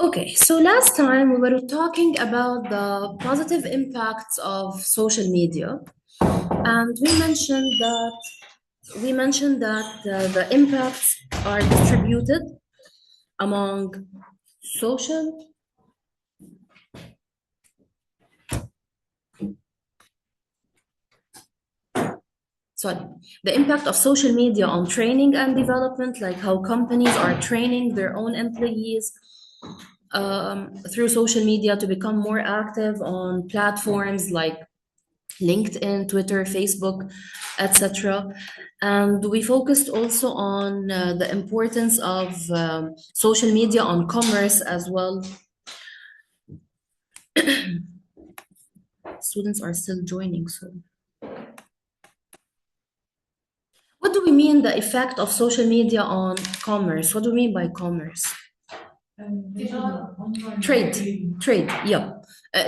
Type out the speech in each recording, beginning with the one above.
Okay, so last time we were talking about the positive impacts of social media, and we mentioned that the impacts are distributed among social, sorry, the impact of social media on training and development, like how companies are training their own employees through social media to become more active on platforms like LinkedIn, Twitter, Facebook, etc. And we focused also on the importance of social media on commerce as well. Students are still joining, so. What do we mean the effect of social media on commerce? What do we mean by commerce? Trade, yeah.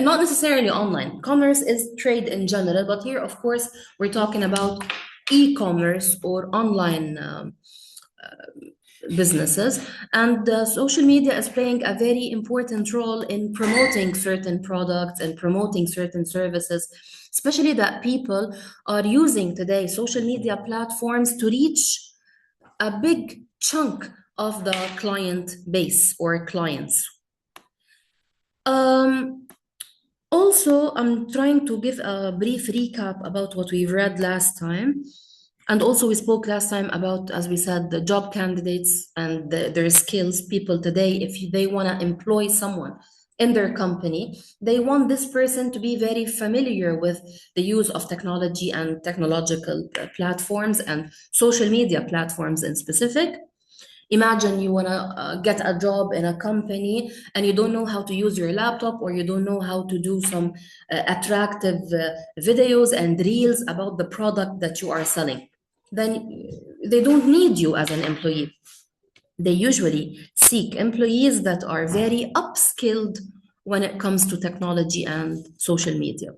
Not necessarily online. Commerce is trade in general, but here, of course, we're talking about e-commerce or online businesses. And social media is playing a very important role in promoting certain products and promoting certain services, especially that people are using today social media platforms to reach a big chunk of the client base or clients. Also, I'm trying to give a brief recap about what we read last time. And also, we spoke last time about, as we said, the job candidates and their skills. People today, if they want to employ someone in their company, they want this person to be very familiar with the use of technology and technological platforms and social media platforms in specific. Imagine you want to get a job in a company and you don't know how to use your laptop, or you don't know how to do some attractive videos and reels about the product that you are selling. Then they don't need you as an employee. They usually seek employees that are very upskilled when it comes to technology and social media.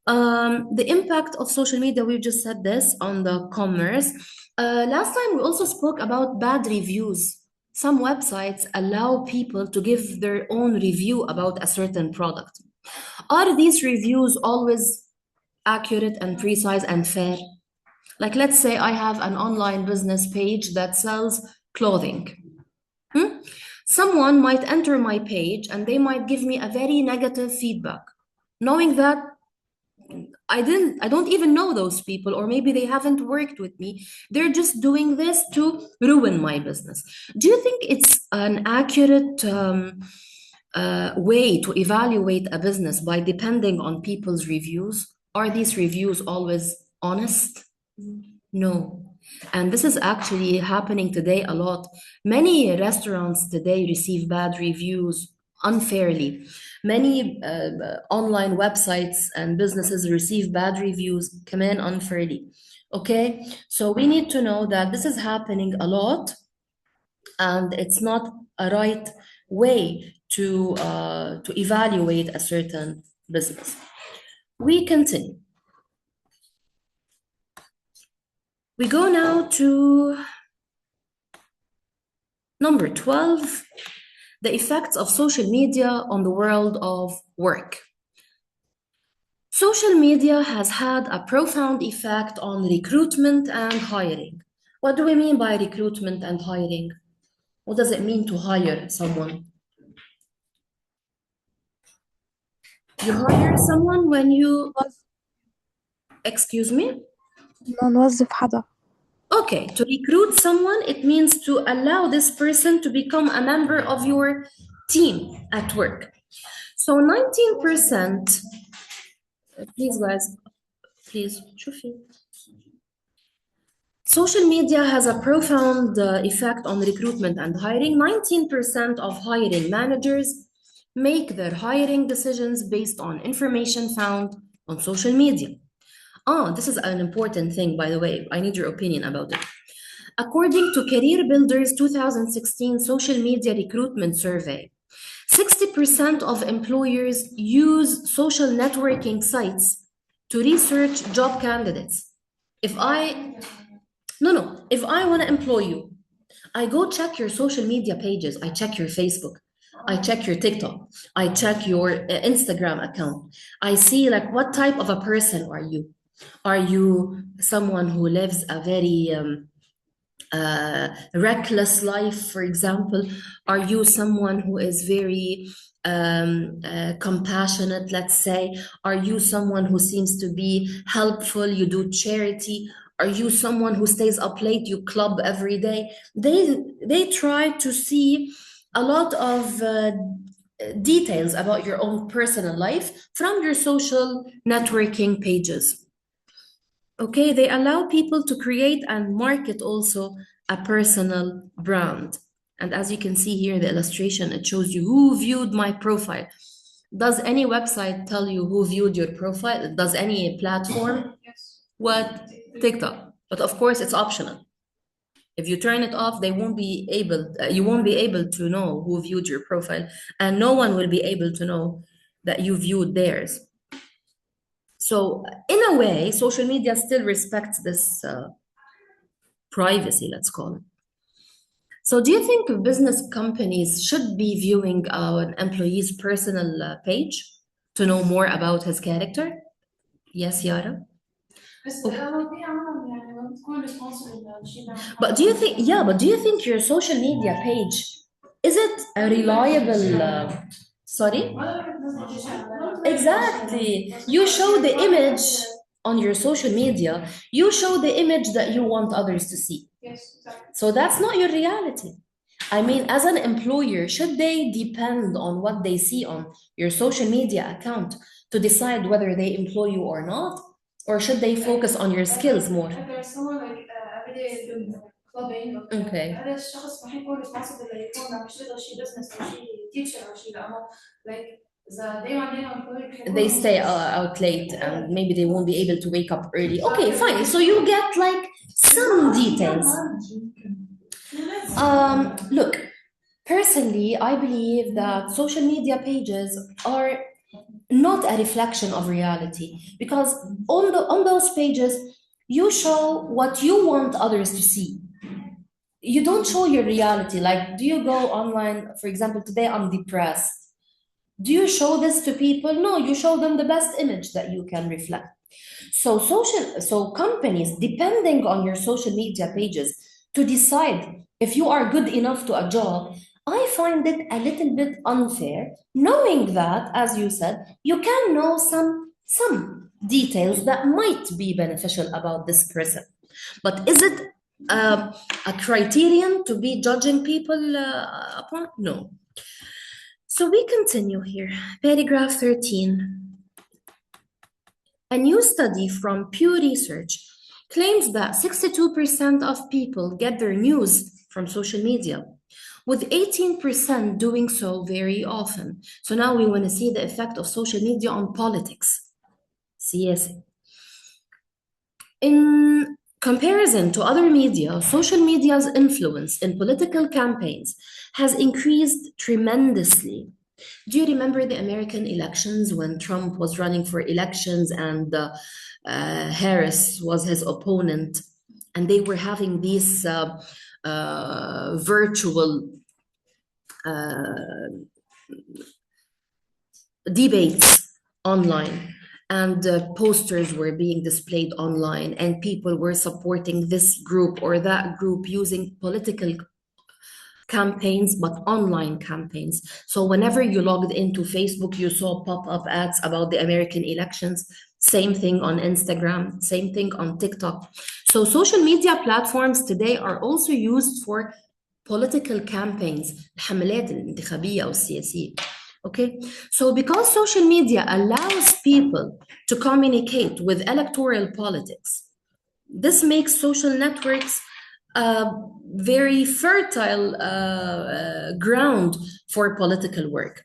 The impact of social media, we've just said this on the commerce. Last time we also spoke about bad reviews. Some websites allow people to give their own review about a certain product. Are these reviews always accurate and precise and fair? Like, let's say I have an online business page that sells clothing. Someone might enter my page and they might give me a very negative feedback, knowing that I don't even know those people, or maybe they haven't worked with me. They're just doing this to ruin my business. Do you think it's an accurate way to evaluate a business by depending on people's reviews? Are these reviews always honest? No. And this is actually happening today a lot. Many restaurants today receive bad reviews unfairly. Many online websites and businesses receive bad reviews, come in unfairly. Okay, so we need to know that this is happening a lot, and it's not a right way to evaluate a certain business. We continue. We go now to number 12, the effects of social media on the world of work. Social media has had a profound effect on recruitment and hiring. What do we mean by recruitment and hiring? What does it mean to hire someone? You hire someone when you, excuse me? نوظف حدا. Okay, to recruit someone, it means to allow this person to become a member of your team at work. So 19%, please guys, please, شوفي. Social media has a profound effect on recruitment and hiring. 19% of hiring managers make their hiring decisions based on information found on social media. This is an important thing, by the way. I need your opinion about it. According to Career Builder's 2016 social media recruitment survey, 60% of employers use social networking sites to research job candidates. If I want to employ you, I go check your social media pages, I check your Facebook, I check your TikTok. I check your Instagram account. I see like what type of a person are you? Are you someone who lives a very reckless life, for example? Are you someone who is very compassionate, let's say? Are you someone who seems to be helpful? You do charity? Are you someone who stays up late? You club every day? They try to see a lot of details about your own personal life from your social networking pages. Okay, they allow people to create and market also a personal brand. And as you can see here in the illustration, it shows you who viewed my profile. Does any website tell you who viewed your profile? Does any platform? What? TikTok. But of course, it's optional. If you turn it off, they won't be able, you won't be able to know who viewed your profile, and no one will be able to know that you viewed theirs. So in a way, social media still respects this privacy, let's call it. So do you think business companies should be viewing an employee's personal page to know more about his character? Yes, Yara? But do you think, yeah, but do you think your social media page, is it a reliable, sorry? Exactly. You show the image on your social media, you show the image that you want others to see. So that's not your reality. I mean, as an employer, should they depend on what they see on your social media account to decide whether they employ you or not? Or should they focus on your skills more? There's someone like every day doing clubbing. Okay. هذا الشخص ما حيكون responsible ليكون مش يشتغل شي business أو شي teacher أو شي لأنه like they stay out late and maybe they won't be able to wake up early. Okay, fine. So you get like some details. Look, personally, I believe that social media pages are not a reflection of reality because on those pages, you show what you want others to see. You don't show your reality. Like, do you go online, for example, today I'm depressed. Do you show this to people? No, you show them the best image that you can reflect. So companies, depending on your social media pages, to decide if you are good enough to a job, I find it a little bit unfair, knowing that, as you said, you can know some details that might be beneficial about this person. But is it a criterion to be judging people upon? No. So we continue here. Paragraph 13. A new study from Pew Research claims that 62% of people get their news from social media, with 18% doing so very often. So now we want to see the effect of social media on politics. سياسة. In comparison to other media, social media's influence in political campaigns has increased tremendously. Do you remember the American elections when Trump was running for elections and Harris was his opponent, and they were having these virtual debates online, and posters were being displayed online, and people were supporting this group or that group using political campaigns, but online campaigns. So whenever you logged into Facebook, you saw pop-up ads about the American elections. Same thing on Instagram, same thing on TikTok. So social media platforms today are also used for political campaigns, الحملات الانتخابية أو السياسية. Okay, so because social media allows people to communicate with electoral politics, this makes social networks very fertile ground for political work,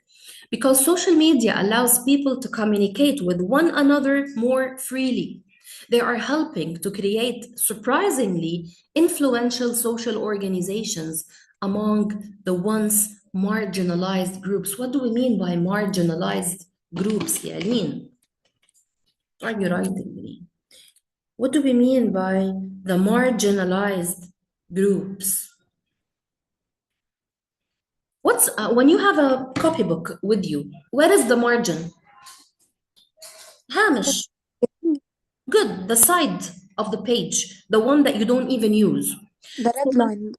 because social media allows people to communicate with one another more freely. They are helping to create surprisingly influential social organizations among the once marginalized groups. What do we mean by marginalized groups, Yaleen? Are you writing me? What do we mean by the marginalized groups? What's when you have a copybook with you, where is the margin? هامش. Good, the side of the page, the one that you don't even use. The red line.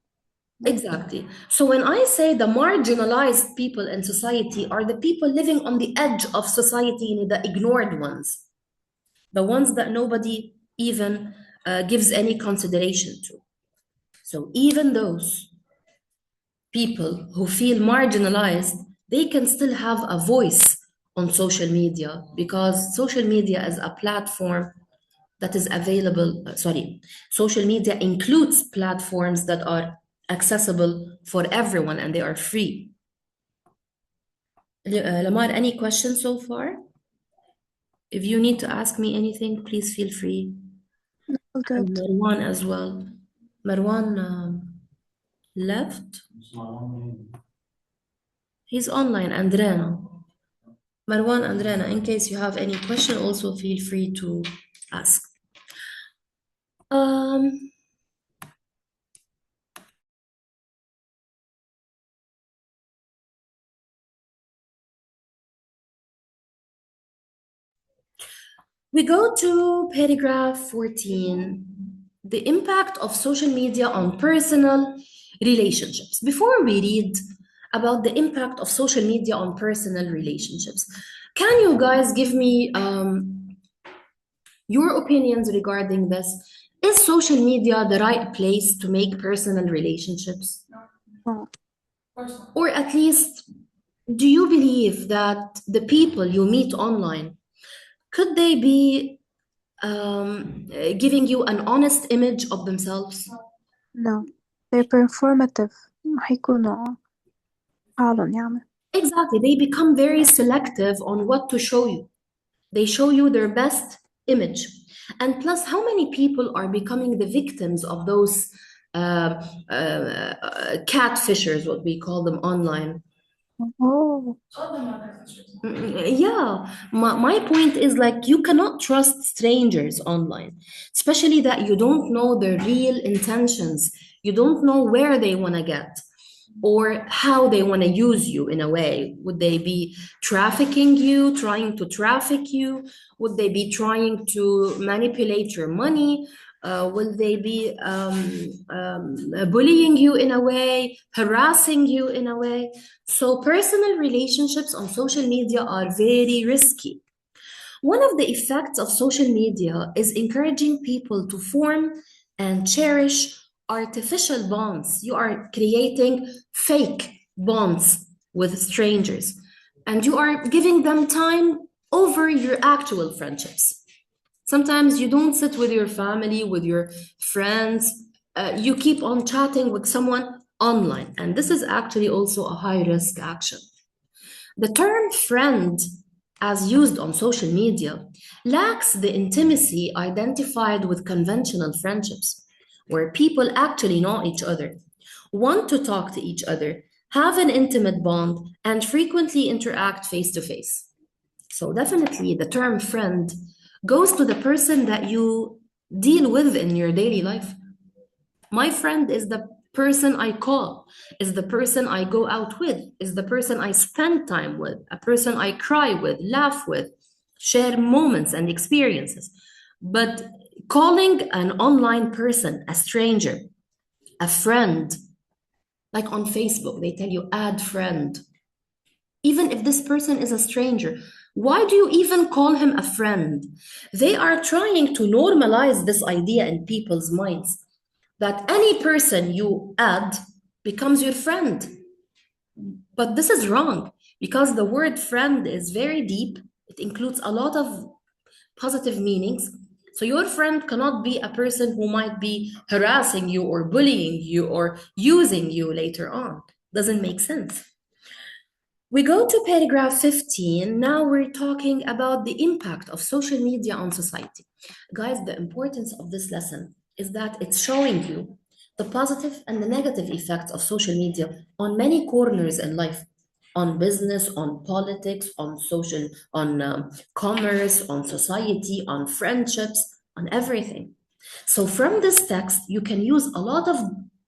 Exactly. So when I say the marginalized people in society are the people living on the edge of society, the ignored ones, the ones that nobody even gives any consideration to. So even those people who feel marginalized, they can still have a voice on social media, because social media is a platform that is available. Social media includes platforms that are accessible for everyone and they are free. Lamar, any questions so far? If you need to ask me anything, please feel free. All And good. Marwan as well. Marwan left. He's online. And Rana. Marwan and Rana, in case you have any question, also feel free to ask. We go to paragraph 14, the impact of social media on personal relationships. Before we read about the impact of social media on personal relationships, can you guys give me your opinions regarding this? Is social media the right place to make personal relationships? No. Or at least, do you believe that the people you meet online, could they be giving you an honest image of themselves? No. They're performative. هيكونوا حالهم يعني. Exactly. They become very selective on what to show you. They show you their best image. And plus, how many people are becoming the victims of those catfishers, what we call them online? Oh. Yeah, my point is, like, you cannot trust strangers online, especially that you don't know their real intentions. You don't know where they want to get or how they want to use you in a way. Would they be trafficking you, trying to traffic you? Would they be trying to manipulate your money? Will they be bullying you in a way, harassing you in a way? So personal relationships on social media are very risky. One of the effects of social media is encouraging people to form and cherish artificial bonds. You are creating fake bonds with strangers, and you are giving them time over your actual friendships. Sometimes you don't sit with your family, with your friends. You keep on chatting with someone online, and this is actually also a high risk action. The term friend, as used on social media, lacks the intimacy identified with conventional friendships, where people actually know each other, want to talk to each other, have an intimate bond, and frequently interact face to face. So, definitely, the term friend goes to the person that you deal with in your daily life. My friend is the person I call, is the person I go out with, is the person I spend time with, a person I cry with, laugh with, share moments and experiences. But calling an online person a stranger, a friend, like on Facebook, they tell you add friend. Even if this person is a stranger, why do you even call him a friend? They are trying to normalize this idea in people's minds that any person you add becomes your friend. But this is wrong, because the word friend is very deep. It includes a lot of positive meanings. So your friend cannot be a person who might be harassing you or bullying you or using you later on. Doesn't make sense. We go to paragraph 15. Now we're talking about the impact of social media on society. Guys, the importance of this lesson is that it's showing you the positive and the negative effects of social media on many corners in life, on business, on politics, on social, on commerce, on society, on friendships, on everything. So from this text, you can use a lot of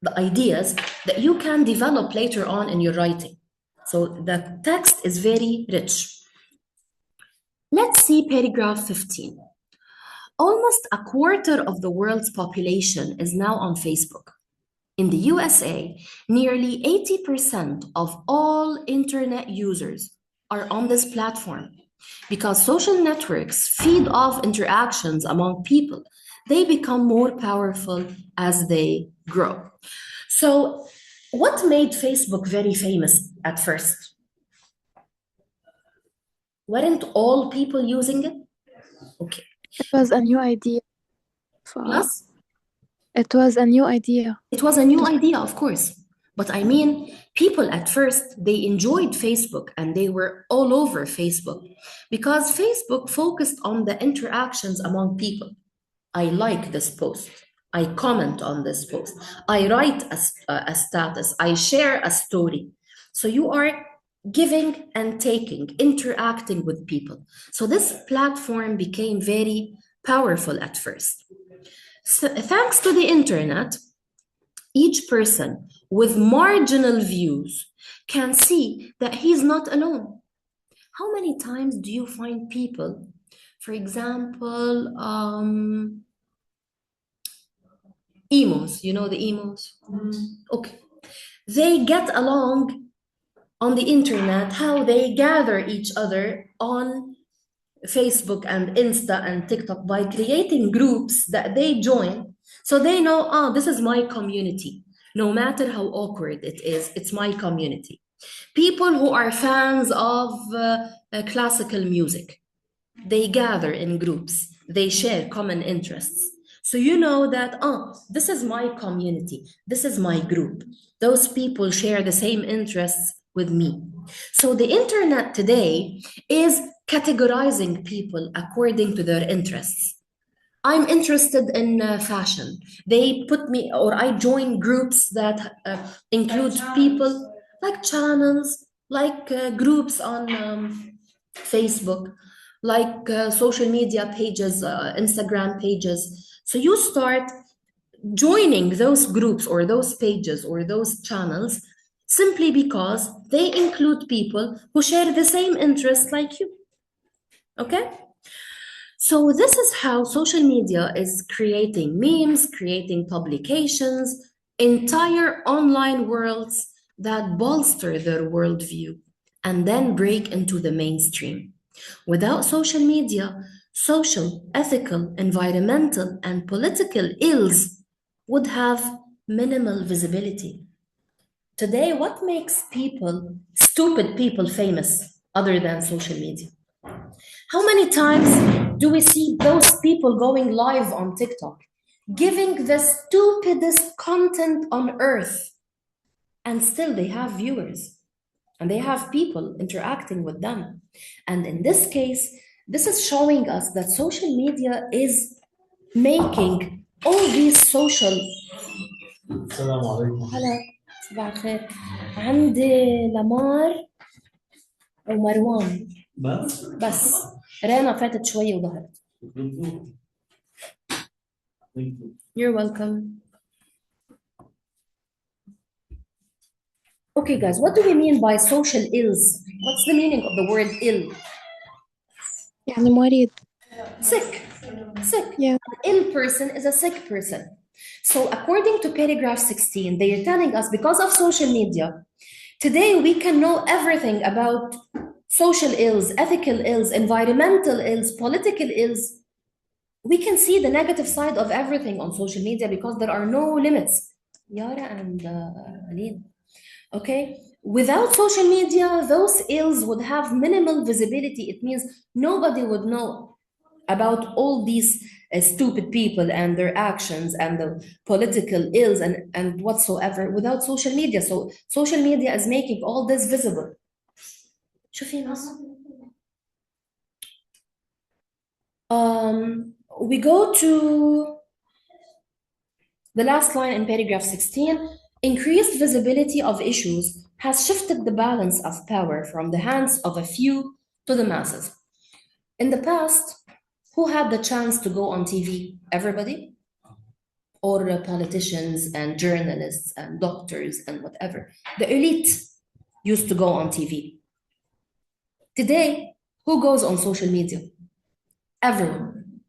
the ideas that you can develop later on in your writing. So the text is very rich. Let's see paragraph 15. Almost a quarter of the world's population is now on Facebook. In the USA, nearly 80% of all internet users are on this platform. Because social networks feed off interactions among people, they become more powerful as they grow. So, what made Facebook very famous at first? Weren't all people using it? Okay. It was a new idea. Yes? It was a new idea. It was a new idea, of course. But I mean, people at first, they enjoyed Facebook and they were all over Facebook because Facebook focused on the interactions among people. I like this post. I comment on this post. I write a status. I share a story. So you are giving and taking, interacting with people. So this platform became very powerful at first. So thanks to the internet, each person with marginal views can see that he's not alone. How many times do you find people, for example, emos, you know the emos? Okay. They get along on the internet, how they gather each other on Facebook and Insta and TikTok by creating groups that they join. So they know, oh, this is my community. No matter how awkward it is, it's my community. People who are fans of classical music, they gather in groups, they share common interests. So you know that, oh, this is my community, this is my group. Those people share the same interests with me. So the internet today is categorizing people according to their interests. I'm interested in fashion. They put me, or I join groups that include people like channels, like groups on Facebook, like social media pages, Instagram pages. So you start joining those groups or those pages or those channels simply because they include people who share the same interests like you. Okay? So this is how social media is creating memes, creating publications, entire online worlds that bolster their worldview and then break into the mainstream. Without social media, social, ethical, environmental, and political ills would have minimal visibility. Today, what makes people, stupid people, famous other than social media? How many times do we see those people going live on TikTok, giving the stupidest content on earth, and still they have viewers and they have people interacting with them? And in this case, this is showing us that social media is making all these social. السلام عليكم. هلا صباح الخير. عندي لمار ومروان بس رنا فاتت شوية وظهرت. You're welcome. Okay, guys, what do we mean by social ills? What's the meaning of the word ill? يعني مريض. Sick. Yeah. An ill person is a sick person. So according to paragraph 16, they are telling us because of social media, today we can know everything about social ills, ethical ills, environmental ills, political ills. We can see the negative side of everything on social media because there are no limits. Yara and Aline. Okay? Without social media, those ills would have minimal visibility. It means nobody would know about all these stupid people and their actions and the political ills and whatsoever without social media. So social media is making all this visible. شوفي ناس. We go to the last line in paragraph 16. Increased visibility of issues has shifted the balance of power from the hands of a few to the masses. In the past, who had the chance to go on TV? Everybody? Or politicians and journalists and doctors and whatever. The elite. used to go on TV. Today, who goes on social media? Everyone.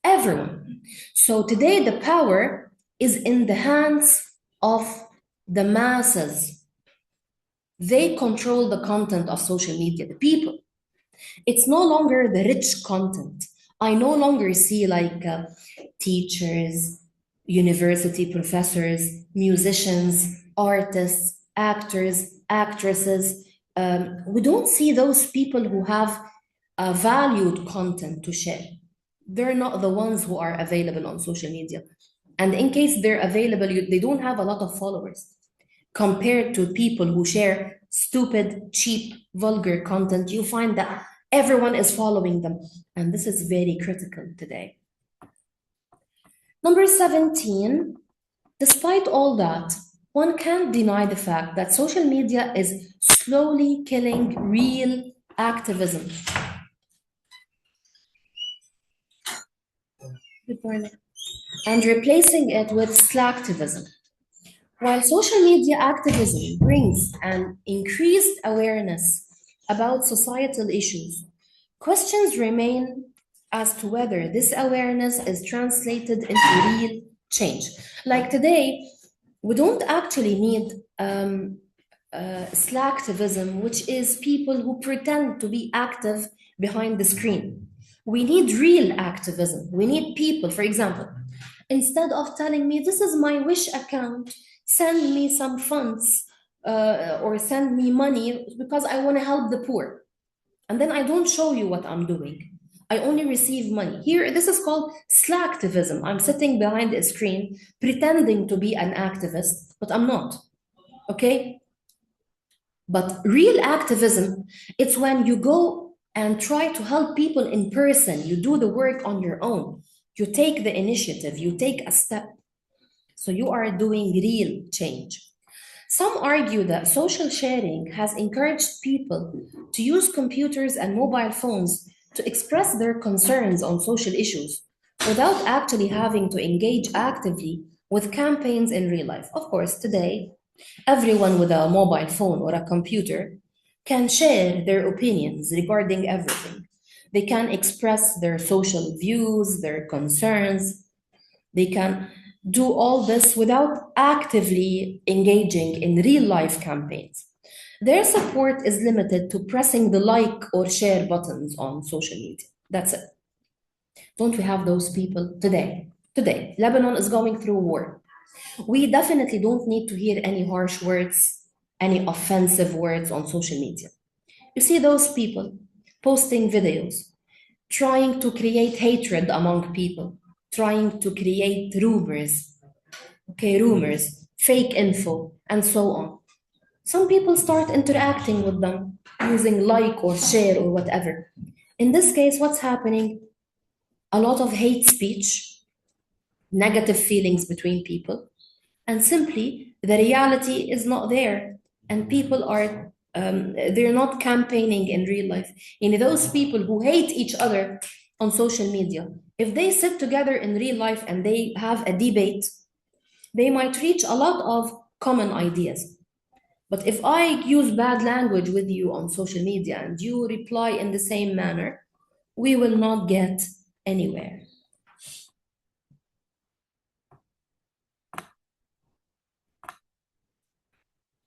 Everyone. So today, the power is in the hands of the masses. They control the content of social media, the people. It's no longer the rich content. I no longer see like teachers, university professors, musicians, artists, actors, actresses. We don't see those people who have valued content to share. They're not the ones who are available on social media. And in case they're available, they don't have a lot of followers compared to people who share stupid, cheap, vulgar content. You find that everyone is following them. And this is very critical today. Number 17, despite all that, one can't deny the fact that social media is slowly killing real activism. And replacing it with slacktivism. While social media activism brings an increased awareness about societal issues, questions remain as to whether this awareness is translated into real change. Like today, we don't actually need slacktivism, which is people who pretend to be active behind the screen. We need real activism. We need people, for example, instead of telling me, this is my Wish account, send me some funds or send me money because I want to help the poor. And then I don't show you what I'm doing. I only receive money. Here, this is called slacktivism. I'm sitting behind a screen pretending to be an activist, but I'm not, okay? But real activism, it's when you go and try to help people in person. You do the work on your own. You take the initiative, you take a step. So you are doing real change. Some argue that social sharing has encouraged people to use computers and mobile phones to express their concerns on social issues without actually having to engage actively with campaigns in real life. Of course, today, everyone with a mobile phone or a computer can share their opinions regarding everything. They can express their social views, their concerns. They can do all this without actively engaging in real life campaigns. Their support is limited to pressing the like or share buttons on social media. That's it. Don't we have those people today? Today, Lebanon is going through a war. We definitely don't need to hear any harsh words, any offensive words on social media. You see those people posting videos, trying to create hatred among people, trying to create rumors, fake info, and so on. Some people start interacting with them using like or share or whatever. In this case, what's happening? A lot of hate speech, negative feelings between people, and simply the reality is not there, and people are they're not campaigning in real life. Those people who hate each other on social media, if they sit together in real life and they have a debate, they might reach a lot of common ideas. But if I use bad language with you on social media and you reply in the same manner, we will not get anywhere.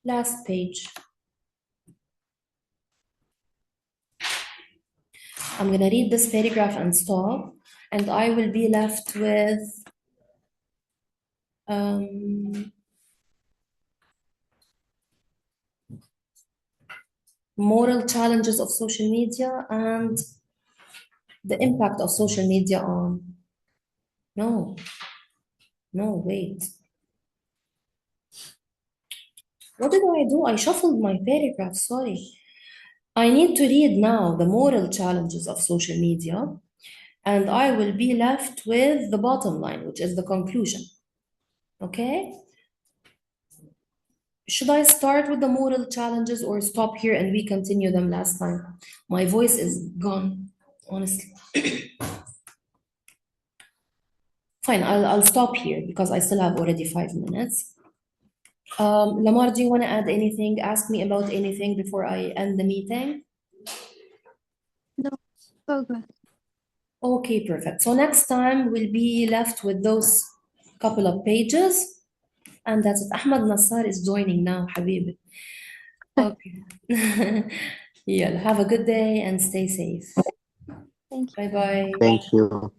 Last page. I'm going to read this paragraph and stop, and I will be left with moral challenges of social media and the impact of social media on... No, wait. What did I do? I shuffled my paragraph, sorry. I need to read now the moral challenges of social media, and I will be left with the bottom line, which is the conclusion. Okay? Should I start with the moral challenges or stop here and we continue them last time? My voice is gone, honestly. Fine, I'll stop here because I still have already 5 minutes. Lamar, do you want to add anything? Ask me about anything before I end the meeting? No, so good. Okay, perfect. So next time we'll be left with those couple of pages, and that's it. Ahmad Nassar is joining now, Habibi. Okay. Yeah, have a good day and stay safe. Thank you. Bye bye. Thank you.